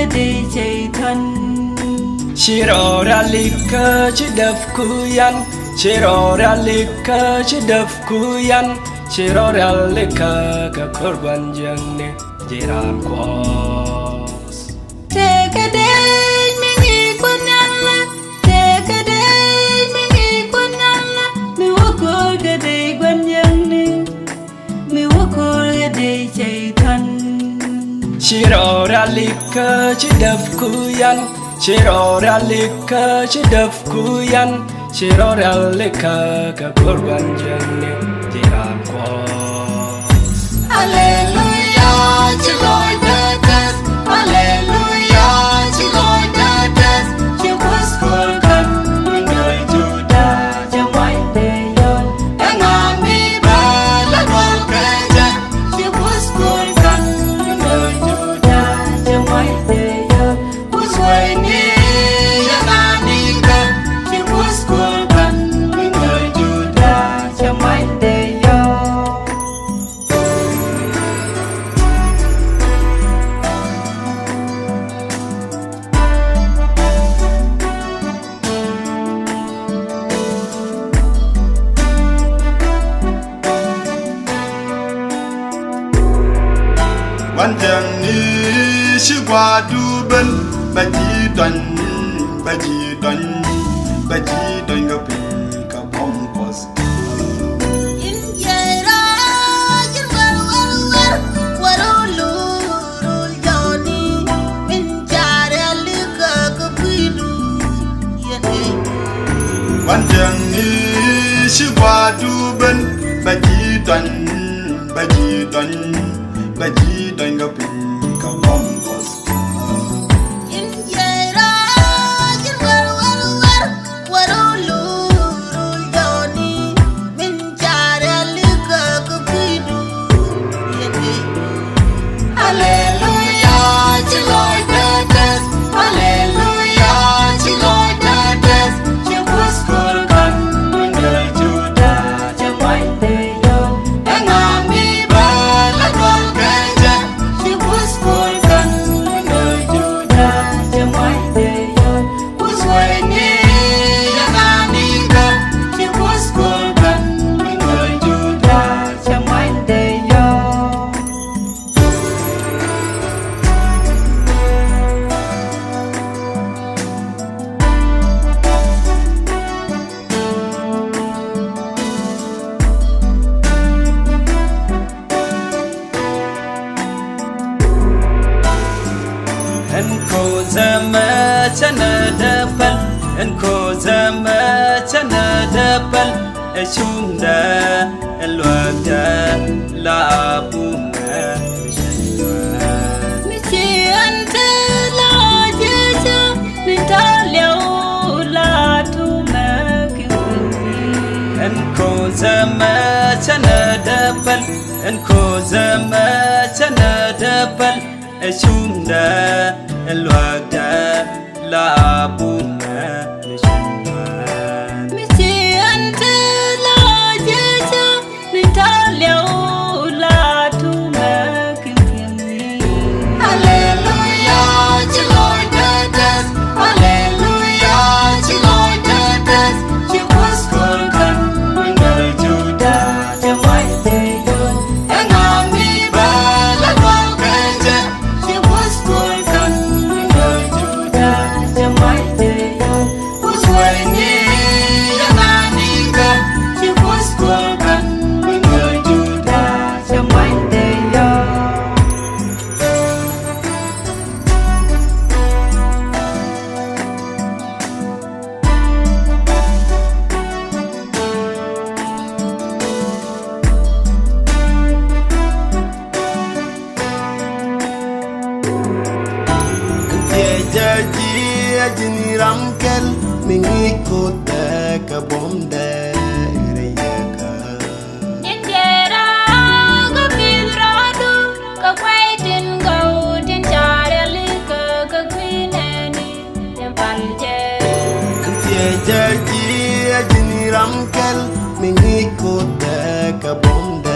gede chạy thân Chiro ralika chidaf kuyan Chiro ralika chidaf kuyan Chiro ralika ka korban jangne jiran kwas Te gede mingi kunalla Te gede mingi kunalla Mi wakor gede gwanjangne Mi wakor gede chạy thân Chiro ralika chidaf kuyan Chiro ralika chidaf kuyan Chiro ralika ka korban jangne jiran kwas Hallelujah Chiloy dadas Hallelujah Chiloy dadas Chibus kurkan Mingoy Juda Jamay deyon Engami balagol keja Chibus kurkan Mingoy Juda Jamay deyon Usway ni Yananika Chibus kurkan Mingoy Juda Jamay deyon Wanjang ni shi gwa du ben ba ji don ga pin ka pom pos Wanjang ni shi gwa du ben ba ji don ga pin ka pom pos Hallelujah, Chiloy dadas Hallelujah, Chiloy dadas Chibus kurkan Mingoy Juda Jamay deyon Engami balagol keja Chibus kurkan Mingoy Juda Jamay deyon Usway ni Yananika Chibus kurkan Mingoy Juda Jamay deyon Enko zama chana dapal Enko zama chana dapal Eshunda elwata la abunga Michi ante la jeja Mintalyo la tumakini Enko zama chana dapal Enko zama chana dapal Eshunda elwata la abunga Michi ante la jeja Mintalyo la tumakini Hallelujah, Chiloy dadas Hallelujah, Chiloy dadas Chibus kurkan Mingoy Juda Jamay deyon Engami balagol keja Chibus kurkan Mingoy Juda Jamay deyon Usway ni Yananika Chibus kurkan Mingoy Juda Jamay deyon Jaji ajini ramkel mingi kota ka bomda reyaka Indera ga pilradu ka kwaitin gaudin chareli ka kwineni tempalje Jaji ajini ramkel mingi kota ka bomda